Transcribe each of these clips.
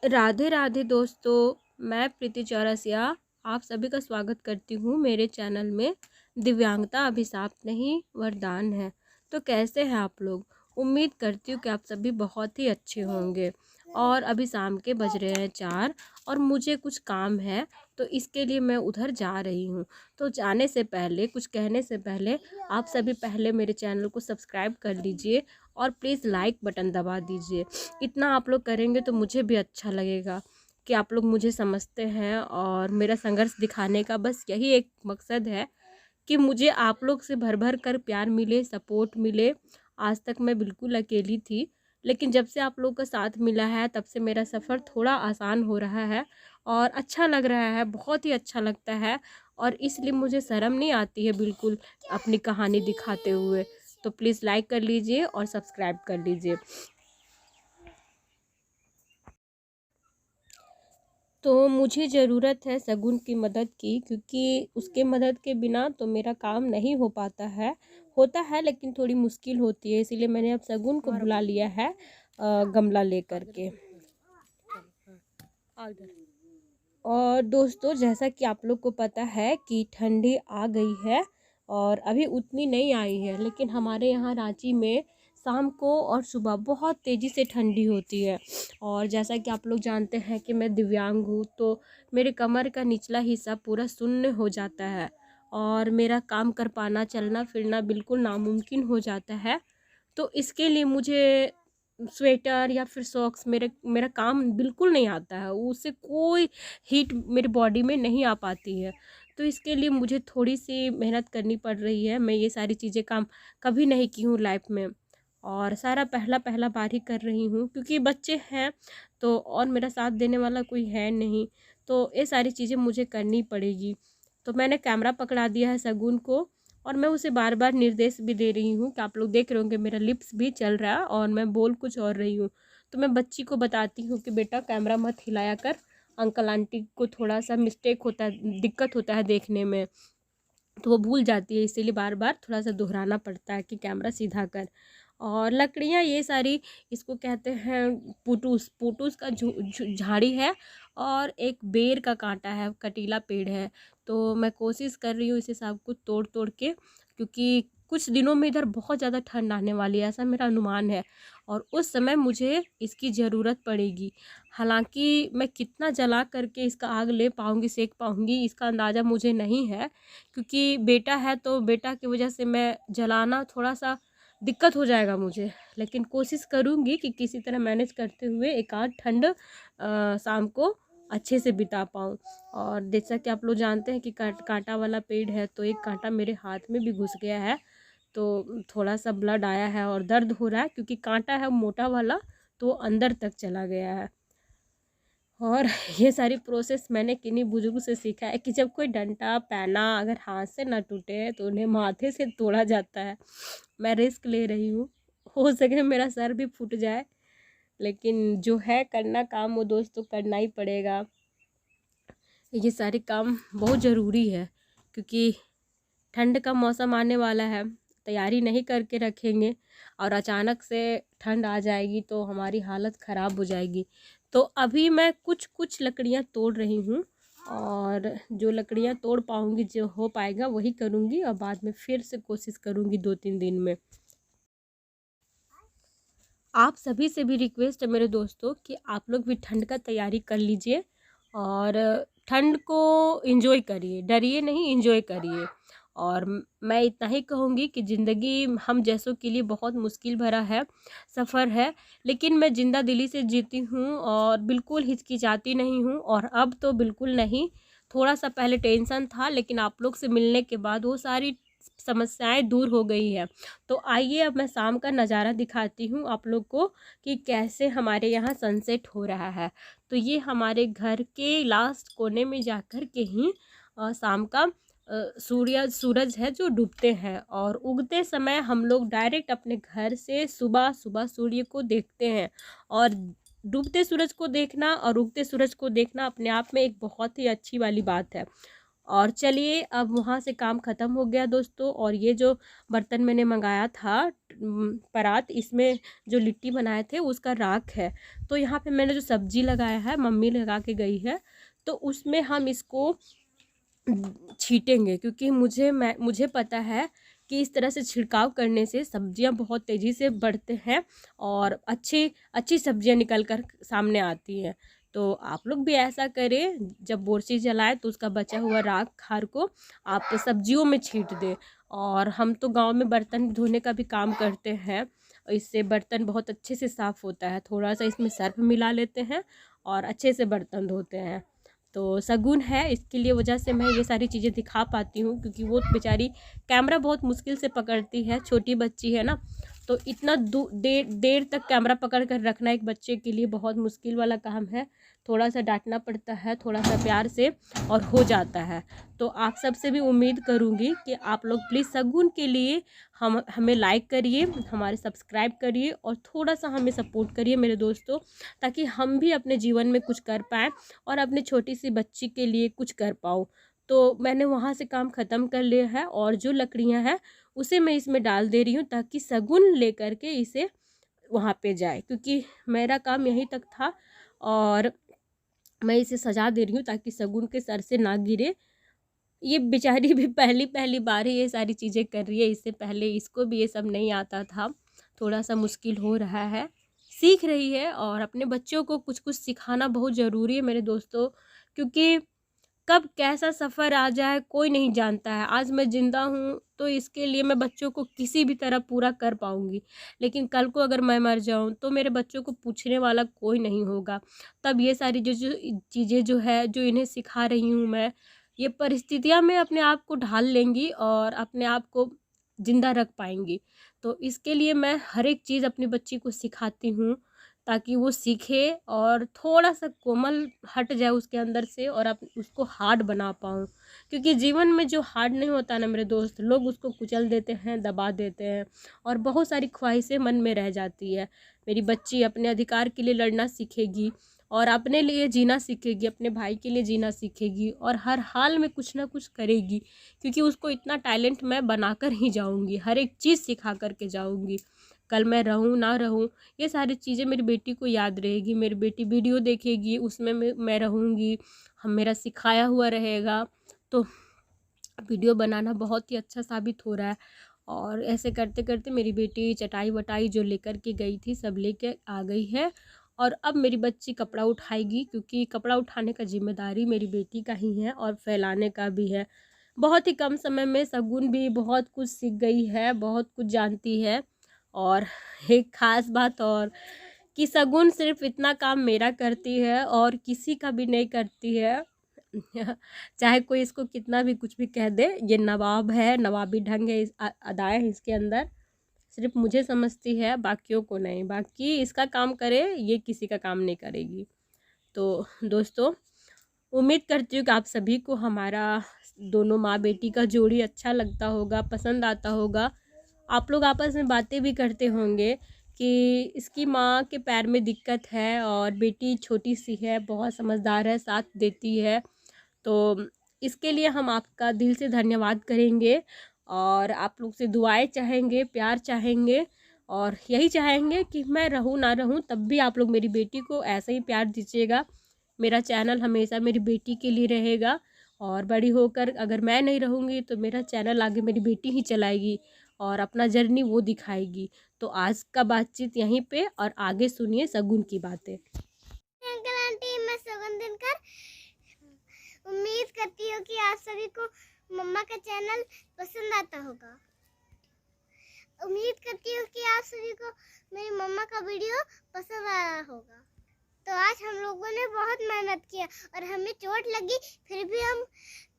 राधे राधे दोस्तों, मैं प्रीति चौरसिया आप सभी का स्वागत करती हूँ मेरे चैनल में। दिव्यांगता अभिशाप नहीं वरदान है। तो कैसे हैं आप लोग? उम्मीद करती हूँ कि आप सभी बहुत ही अच्छे होंगे। और अभी शाम के बज रहे हैं 4 और मुझे कुछ काम है, तो इसके लिए मैं उधर जा रही हूँ। तो जाने से पहले, कुछ कहने से पहले, आप सभी पहले मेरे चैनल को सब्सक्राइब कर लीजिए और प्लीज़ लाइक बटन दबा दीजिए। इतना आप लोग करेंगे तो मुझे भी अच्छा लगेगा कि आप लोग मुझे समझते हैं। और मेरा संघर्ष दिखाने का बस यही एक मकसद है कि मुझे आप लोग से भर भर कर प्यार मिले, सपोर्ट मिले। आज तक मैं बिल्कुल अकेली थी, लेकिन जब से आप लोग का साथ मिला है तब से मेरा सफ़र थोड़ा आसान हो रहा है और अच्छा लग रहा है, बहुत ही अच्छा लगता है। और इसलिए मुझे शर्म नहीं आती है बिल्कुल अपनी कहानी दिखाते हुए। तो प्लीज़ लाइक कर लीजिए और सब्सक्राइब कर लीजिए। तो मुझे ज़रूरत है शगुन की मदद की, क्योंकि उसके मदद के बिना तो मेरा काम नहीं हो पाता है। होता है लेकिन थोड़ी मुश्किल होती है, इसीलिए मैंने अब शगुन को बुला लिया है गमला लेकर के। और दोस्तों, जैसा कि आप लोग को पता है कि ठंडी आ गई है और अभी उतनी नहीं आई है, लेकिन हमारे यहाँ रांची में शाम को और सुबह बहुत तेज़ी से ठंडी होती है। और जैसा कि आप लोग जानते हैं कि मैं दिव्यांग हूँ, तो मेरे कमर का निचला हिस्सा पूरा शून्य हो जाता है और मेरा काम कर पाना, चलना फिरना बिल्कुल नामुमकिन हो जाता है। तो इसके लिए मुझे स्वेटर या फिर सॉक्स, मेरा काम बिल्कुल नहीं आता है, उससे कोई हीट मेरी बॉडी में नहीं आ पाती है। तो इसके लिए मुझे थोड़ी सी मेहनत करनी पड़ रही है। मैं ये सारी चीज़ें काम कभी नहीं की हूँ लाइफ में, और सारा पहला पहला बार ही कर रही हूँ, क्योंकि बच्चे हैं तो और मेरा साथ देने वाला कोई है नहीं। तो ये सारी चीज़ें मुझे करनी पड़ेगी। तो मैंने कैमरा पकड़ा दिया है शगुन को, और मैं उसे बार बार निर्देश भी दे रही हूँ कि आप लोग देख रहे होंगे मेरा लिप्स भी चल रहा है और मैं बोल कुछ और रही हूँ। तो मैं बच्ची को बताती हूँ कि बेटा कैमरा मत हिलाया कर, अंकल आंटी को थोड़ा सा मिस्टेक होता है, दिक्कत होता है देखने में, तो वो भूल जाती है, इसीलिए बार बार थोड़ा सा दोहराना पड़ता है कि कैमरा सीधा कर। और लकड़ियाँ ये सारी, इसको कहते हैं पुटूस, पुटूस का झाड़ी है और एक बेर का कांटा है, कटीला पेड़ है। तो मैं कोशिश कर रही हूँ इसे सब कुछ तोड़ तोड़ के, क्योंकि कुछ दिनों में इधर बहुत ज़्यादा ठंड आने वाली है, ऐसा मेरा अनुमान है। और उस समय मुझे इसकी ज़रूरत पड़ेगी। हालांकि मैं कितना जला करके इसका आग ले पाऊँगी, सेक पाऊँगी, इसका अंदाज़ा मुझे नहीं है, क्योंकि बेटा है तो बेटा की वजह से मैं जलाना थोड़ा सा दिक्कत हो जाएगा मुझे। लेकिन कोशिश करूँगी कि किसी तरह मैनेज करते हुए एक आध ठंड शाम को अच्छे से बिता पाऊँ। और जैसा कि आप लोग जानते हैं कि कांटा वाला पेड़ है, तो एक कांटा मेरे हाथ में भी घुस गया है, तो थोड़ा सा ब्लड आया है और दर्द हो रहा है, क्योंकि कांटा है मोटा वाला, तो अंदर तक चला गया है। और ये सारी प्रोसेस मैंने किन्हीं बुजुर्ग से सीखा है कि जब कोई डंडा पैना अगर हाथ से ना टूटे तो उन्हें माथे से तोड़ा जाता है। मैं रिस्क ले रही हूँ, हो सके मेरा सर भी फूट जाए, लेकिन जो है करना काम वो दोस्तों करना ही पड़ेगा। ये सारे काम बहुत ज़रूरी है, क्योंकि ठंड का मौसम आने वाला है, तैयारी नहीं करके रखेंगे और अचानक से ठंड आ जाएगी तो हमारी हालत ख़राब हो जाएगी। तो अभी मैं कुछ कुछ लकड़ियाँ तोड़ रही हूँ, और जो लकड़ियाँ तोड़ पाऊँगी, जो हो पाएगा वही करूँगी, और बाद में फिर से कोशिश करूँगी 2-3 दिन में। आप सभी से भी रिक्वेस्ट है मेरे दोस्तों कि आप लोग भी ठंड का तैयारी कर लीजिए और ठंड को एंजॉय करिए, डरिए नहीं, एंजॉय करिए। और मैं इतना ही कहूँगी कि ज़िंदगी हम जैसों के लिए बहुत मुश्किल भरा है, सफ़र है, लेकिन मैं ज़िंदा दिली से जीती हूँ और बिल्कुल हिचकिचाती नहीं हूँ। और अब तो बिल्कुल नहीं, थोड़ा सा पहले टेंशन था, लेकिन आप लोग से मिलने के बाद वो सारी समस्याएं दूर हो गई है। तो आइए अब मैं शाम का नज़ारा दिखाती हूँ आप लोग को कि कैसे हमारे यहाँ सनसेट हो रहा है। तो ये हमारे घर के लास्ट कोने में जाकर के ही शाम का सूरज है जो डूबते हैं, और उगते समय हम लोग डायरेक्ट अपने घर से सुबह सुबह सूर्य को देखते हैं। और डूबते सूरज को देखना और उगते सूरज को देखना अपने आप में एक बहुत ही अच्छी वाली बात है। और चलिए अब वहाँ से काम ख़त्म हो गया दोस्तों। और ये जो बर्तन मैंने मंगाया था परात, इसमें जो लिट्टी बनाए थे उसका राख है। तो यहाँ पे मैंने जो सब्जी लगाया है मम्मी लगा के गई है, तो उसमें हम इसको छीटेंगे, क्योंकि मुझे पता है कि इस तरह से छिड़काव करने से सब्जियां बहुत तेज़ी से बढ़ते हैं और अच्छी अच्छी सब्जियां निकल कर सामने आती हैं। तो आप लोग भी ऐसा करें, जब बोरसी जलाए तो उसका बचा हुआ राख खार को आप सब्जियों में छीट दें। और हम तो गांव में बर्तन धोने का भी काम करते हैं, इससे बर्तन बहुत अच्छे से साफ़ होता है। थोड़ा सा इसमें सर्फ मिला लेते हैं और अच्छे से बर्तन धोते हैं। तो शगुन है, इसके लिए वजह से मैं ये सारी चीज़ें दिखा पाती हूँ, क्योंकि वो बेचारी कैमरा बहुत मुश्किल से पकड़ती है, छोटी बच्ची है ना। तो इतना देर तक कैमरा पकड़ कर रखना एक बच्चे के लिए बहुत मुश्किल वाला काम है। थोड़ा सा डांटना पड़ता है, थोड़ा सा प्यार से, और हो जाता है। तो आप सबसे भी उम्मीद करूँगी कि आप लोग प्लीज़ शगुन के लिए हमें लाइक करिए, हमारे सब्सक्राइब करिए और थोड़ा सा हमें सपोर्ट करिए मेरे दोस्तों, ताकि हम भी अपने जीवन में कुछ कर पाएँ और अपने छोटी सी बच्ची के लिए कुछ कर पाऊँ। तो मैंने वहाँ से काम ख़त्म कर लिया है और जो लकड़ियाँ हैं उसे मैं इसमें डाल दे रही हूँ, ताकि शगुन लेकर के इसे वहाँ पे जाए, क्योंकि मेरा काम यहीं तक था। और मैं इसे सजा दे रही हूँ ताकि शगुन के सर से ना गिरे। ये बेचारी भी पहली पहली बार ही ये सारी चीज़ें कर रही है, इससे पहले इसको भी ये सब नहीं आता था। थोड़ा सा मुश्किल हो रहा है, सीख रही है। और अपने बच्चों को कुछ कुछ सिखाना बहुत ज़रूरी है मेरे दोस्तों, क्योंकि कब कैसा सफ़र आ जाए कोई नहीं जानता है। आज मैं ज़िंदा हूँ तो इसके लिए मैं बच्चों को किसी भी तरह पूरा कर पाऊँगी, लेकिन कल को अगर मैं मर जाऊँ तो मेरे बच्चों को पूछने वाला कोई नहीं होगा। तब ये सारी जो जो चीज़ें जो है, जो इन्हें सिखा रही हूँ मैं, ये परिस्थितियाँ में अपने आप को ढाल लेंगी और अपने आप को ज़िंदा रख पाएंगी। तो इसके लिए मैं हर एक चीज़ अपनी बच्ची को सिखाती हूँ, ताकि वो सीखे और थोड़ा सा कोमल हट जाए उसके अंदर से और आप उसको हार्ड बना पाऊँ। क्योंकि जीवन में जो हार्ड नहीं होता ना मेरे दोस्त, लोग उसको कुचल देते हैं, दबा देते हैं और बहुत सारी ख्वाहिशें मन में रह जाती है। मेरी बच्ची अपने अधिकार के लिए लड़ना सीखेगी और अपने लिए जीना सीखेगी, अपने भाई के लिए जीना सीखेगी और हर हाल में कुछ ना कुछ करेगी, क्योंकि उसको इतना टैलेंट मैं बनाकर ही जाऊँगी, हर एक चीज़ सिखा करके जाऊँगी। कल मैं रहूँ ना रहूँ, ये सारी चीज़ें मेरी बेटी को याद रहेगी। मेरी बेटी वीडियो देखेगी, उसमें मैं रहूँगी, हम मेरा सिखाया हुआ रहेगा। तो वीडियो बनाना बहुत ही अच्छा साबित हो रहा है। और ऐसे करते करते मेरी बेटी चटाई वटाई जो लेकर के गई थी सब लेके आ गई है। और अब मेरी बच्ची कपड़ा उठाएगी, क्योंकि कपड़ा उठाने का जिम्मेदारी मेरी बेटी का ही है और फैलाने का भी है। बहुत ही कम समय में शगुन भी बहुत कुछ सीख गई है, बहुत कुछ जानती है। और एक ख़ास बात और, कि शगुन सिर्फ इतना काम मेरा करती है और किसी का भी नहीं करती है। चाहे कोई इसको कितना भी कुछ भी कह दे, ये नवाब है, नवाबी ढंग है, अदाएँ हैं इसके अंदर। सिर्फ मुझे समझती है, बाकियों को नहीं। बाकी इसका काम करे, ये किसी का काम नहीं करेगी। तो दोस्तों, उम्मीद करती हूँ कि आप सभी को हमारा दोनों माँ बेटी का जोड़ी अच्छा लगता होगा, पसंद आता होगा। आप लोग आपस में बातें भी करते होंगे कि इसकी माँ के पैर में दिक्कत है और बेटी छोटी सी है, बहुत समझदार है, साथ देती है। तो इसके लिए हम आपका दिल से धन्यवाद करेंगे और आप लोग से दुआएं चाहेंगे, प्यार चाहेंगे और यही चाहेंगे कि मैं रहूं ना रहूं तब भी आप लोग मेरी बेटी को ऐसा ही प्यार दीजिएगा। मेरा चैनल हमेशा मेरी बेटी के लिए रहेगा और बड़ी होकर अगर मैं नहीं रहूँगी तो मेरा चैनल आगे मेरी बेटी ही चलाएगी और अपना जर्नी वो दिखाएगी। तो आज का बातचीत यहीं पे, और आगे सुनिए शगुन की बातें। अंकल आंटी, मैं शगुन दिनकर उम्मीद करती हूँ कि आप सभी को मम्मा का चैनल पसंद आता होगा। उम्मीद करती हूँ कि आप सभी को मेरी मम्मा का वीडियो पसंद आया होगा। तो आज हम लोगों ने बहुत मेहनत किया और हमें चोट लगी, फिर भी हम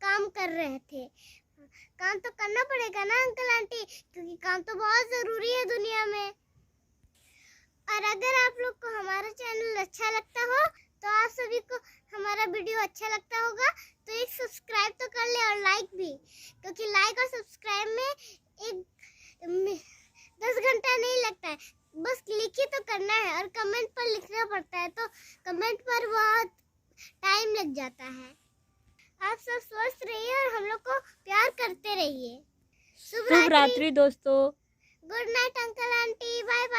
काम कर रहे थे। काम तो करना पड़ेगा ना अंकल आंटी, क्योंकि काम तो बहुत ज़रूरी है दुनिया में। और अगर आप लोग को हमारा चैनल अच्छा लगता हो तो आप सभी को हमारा वीडियो अच्छा लगता होगा तो एक सब्सक्राइब तो कर ले और लाइक भी, क्योंकि लाइक और सब्सक्राइब में एक 10 घंटा नहीं लगता है, बस क्लिक ही तो करना है। और कमेंट पर लिखना पड़ता है, तो कमेंट पर बहुत टाइम लग जाता है। आप सब स्वस्थ रहिए और हम लोग को प्यार करते रहिए। शुभ रात्रि दोस्तों। Good night uncle aunty, bye bye.